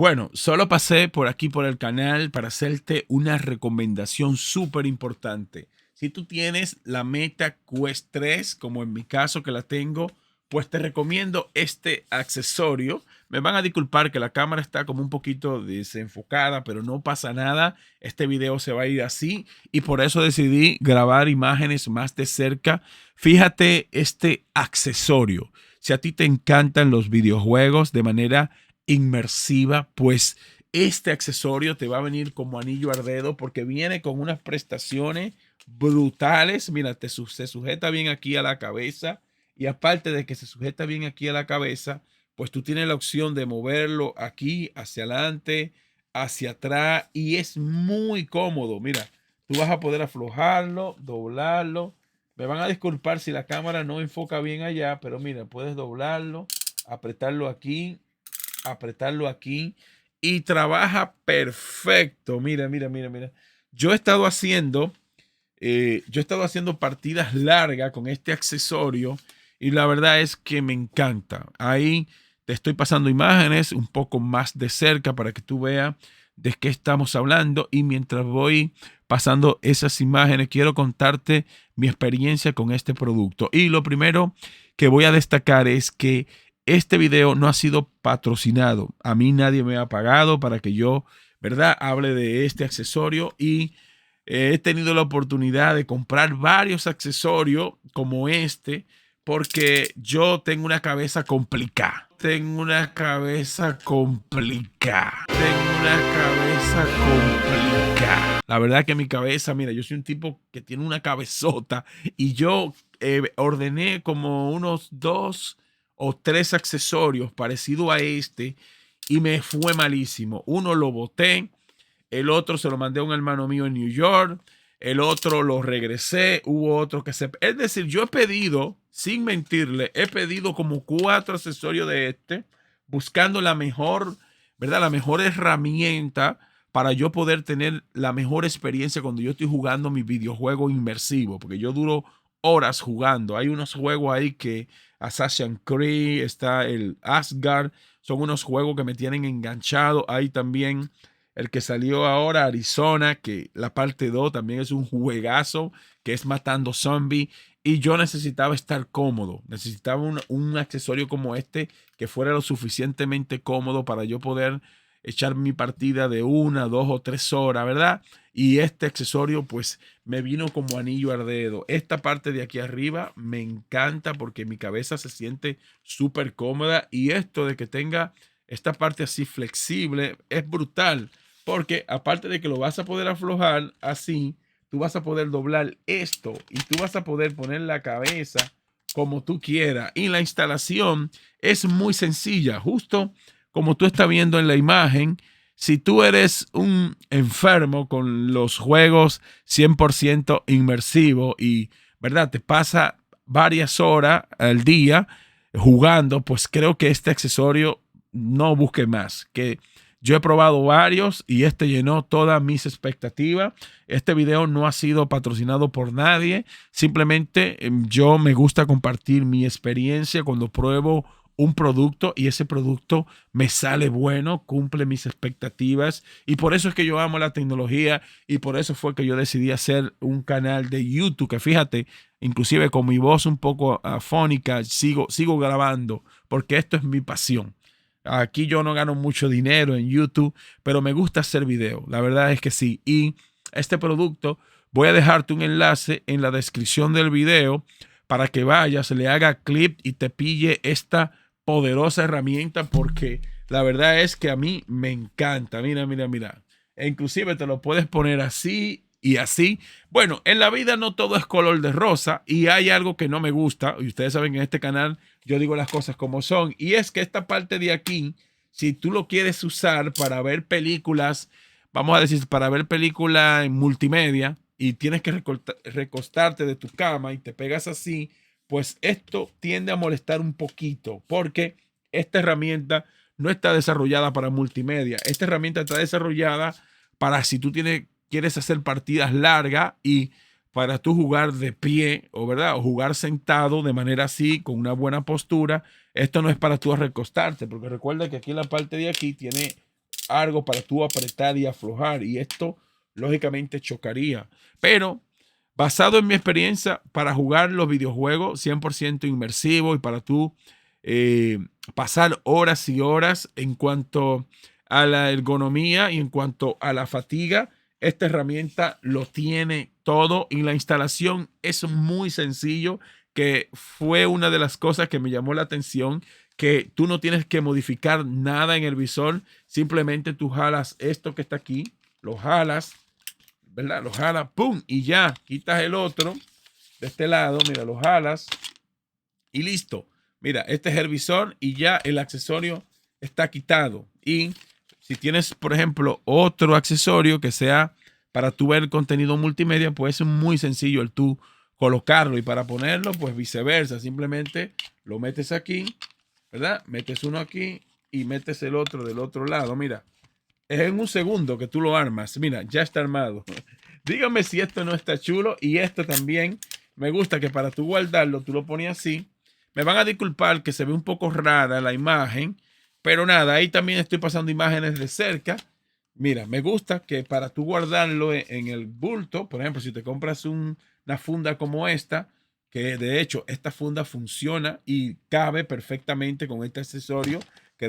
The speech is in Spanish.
Bueno, solo pasé por aquí por el canal para hacerte una recomendación súper importante. Si tú tienes la Meta Quest 3, como en mi caso que la tengo, pues te recomiendo este accesorio. Me van a disculpar que la cámara está como un poquito desenfocada, pero no pasa nada. Este video se va a ir así y por eso decidí grabar imágenes más de cerca. Fíjate este accesorio. Si a ti te encantan los videojuegos de manera inmersiva, pues este accesorio te va a venir como anillo al dedo porque viene con unas prestaciones brutales. Mira, se sujeta bien aquí a la cabeza y aparte de que se sujeta bien aquí a la cabeza, pues tú tienes la opción de moverlo aquí, hacia adelante, hacia atrás y es muy cómodo. Mira, tú vas a poder aflojarlo, doblarlo. Me van a disculpar si la cámara no enfoca bien allá, pero mira, puedes doblarlo, apretarlo aquí y trabaja perfecto. Mira, mira, mira, mira. Yo he estado haciendo, yo he estado haciendo partidas largas con este accesorio y la verdad es que me encanta. Ahí te estoy pasando imágenes un poco más de cerca para que tú veas de qué estamos hablando y mientras voy pasando esas imágenes quiero contarte mi experiencia con este producto. Y lo primero que voy a destacar es que este video no ha sido patrocinado. A mí nadie me ha pagado para que yo, ¿verdad?, hable de este accesorio y he tenido la oportunidad de comprar varios accesorios como este porque yo tengo una cabeza complicada. Tengo una cabeza complicada. Tengo una cabeza complicada. La verdad que mi cabeza, mira, yo soy un tipo que tiene una cabezota y yo ordené como unos 2 o 3 accesorios parecidos a este y me fue malísimo. Uno lo boté, el otro se lo mandé a un hermano mío en New York, el otro lo regresé, hubo otro que se... Es decir, yo he pedido, sin mentirle, he pedido como 4 accesorios de este, buscando la mejor, ¿verdad? La mejor herramienta para yo poder tener la mejor experiencia cuando yo estoy jugando mi videojuego inmersivo, porque yo duro horas jugando. Hay unos juegos ahí que Assassin's Creed, está el Asgard, son unos juegos que me tienen enganchado. Hay también el que salió ahora, Arizona, que la parte 2 también es un juegazo, que es matando zombies. Y yo necesitaba estar cómodo, necesitaba un accesorio como este que fuera lo suficientemente cómodo para yo poder echar mi partida de 1, 2 o 3 horas, ¿verdad? Y este accesorio pues me vino como anillo al dedo. Esta parte de aquí arriba me encanta porque mi cabeza se siente súper cómoda y esto de que tenga esta parte así flexible es brutal porque aparte de que lo vas a poder aflojar así, tú vas a poder doblar esto y tú vas a poder poner la cabeza como tú quieras. Y la instalación es muy sencilla, justo como tú estás viendo en la imagen. Si tú eres un enfermo con los juegos 100% inmersivo y, ¿verdad?, te pasa varias horas al día jugando, pues creo que este accesorio no busque más. Que yo he probado varios y este llenó todas mis expectativas. Este video no ha sido patrocinado por nadie. Simplemente yo me gusta compartir mi experiencia cuando pruebo un producto y ese producto me sale bueno, cumple mis expectativas y por eso es que yo amo la tecnología y por eso fue que yo decidí hacer un canal de YouTube que fíjate, inclusive con mi voz un poco afónica, sigo grabando porque esto es mi pasión. Aquí yo no gano mucho dinero en YouTube, pero me gusta hacer video. La verdad es que sí. Y este producto, voy a dejarte un enlace en la descripción del video para que vayas, le haga clip y te pille esta poderosa herramienta porque la verdad es que a mí me encanta. Mira, mira, mira. E inclusive te lo puedes poner así y así. Bueno, en la vida no todo es color de rosa y hay algo que no me gusta. Y ustedes saben que en este canal yo digo las cosas como son. Y es que esta parte de aquí, si tú lo quieres usar para ver películas, vamos a decir, para ver películas en multimedia y tienes que recostarte de tu cama y te pegas así, pues esto tiende a molestar un poquito porque esta herramienta no está desarrollada para multimedia. Esta herramienta está desarrollada para si tú quieres hacer partidas largas y para tú jugar de pie o verdad o jugar sentado de manera así con una buena postura. Esto no es para tú recostarte porque recuerda que aquí en la parte de aquí tiene algo para tú apretar y aflojar. Y esto, lógicamente, chocaría. Pero basado en mi experiencia, para jugar los videojuegos 100% inmersivo y para tú pasar horas y horas en cuanto a la ergonomía y en cuanto a la fatiga, esta herramienta lo tiene todo y la instalación es muy sencillo, que fue una de las cosas que me llamó la atención, que tú no tienes que modificar nada en el visor, simplemente tú jalas esto que está aquí, lo jalas, ¿verdad? Lo jalas, ¡pum! Y ya, quitas el otro de este lado, mira, lo jalas y listo. Mira, este es el visor y ya el accesorio está quitado. Y si tienes, por ejemplo, otro accesorio que sea para tu ver contenido multimedia, pues es muy sencillo el tú colocarlo. Y para ponerlo, pues viceversa. Simplemente lo metes aquí, ¿verdad? Metes uno aquí y metes el otro del otro lado. Mira, es en un segundo que tú lo armas. Mira, ya está armado. Dígame si esto no está chulo. Y esto también me gusta, que para tú guardarlo, tú lo pones así. Me van a disculpar que se ve un poco rara la imagen, pero nada, ahí también estoy pasando imágenes de cerca. Mira, me gusta que para tú guardarlo en el bulto, por ejemplo, si te compras una funda como esta, que de hecho esta funda funciona y cabe perfectamente con este accesorio, que